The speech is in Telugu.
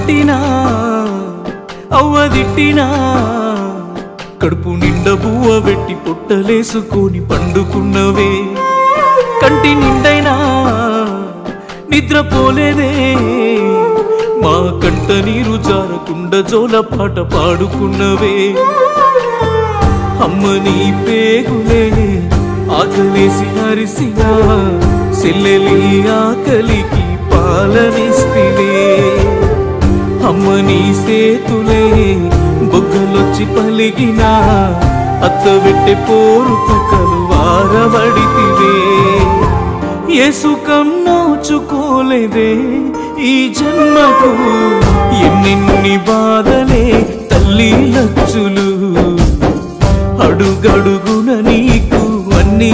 కొట్టినా అవ్వదిట్టినా కడుపు నిండా బువ్వ వెట్టి పొట్టలేసుకొని పండుకున్నవే కంటి నిండైనా నిద్రపోలేదే మా కంట నీరు జారకుండా జోల పాట పాడుకున్నవే అమ్మ నీ పేగులే ఆకలేసి అరిసినా సెల్లెలి ఆకలికి పాలనిస్తిలే అమ్మ నీ సేతులే బొగ్గలొచ్చి పలిగినా అత్త వెట్టె పోరు కుక్కలు వారబడితివే ఏ సుఖం నోచుకోలేదే ఈ జన్మకు ఎన్నెన్ని బాధలే తల్లి లచ్చులు అడుగడుగున నీకు అన్నీ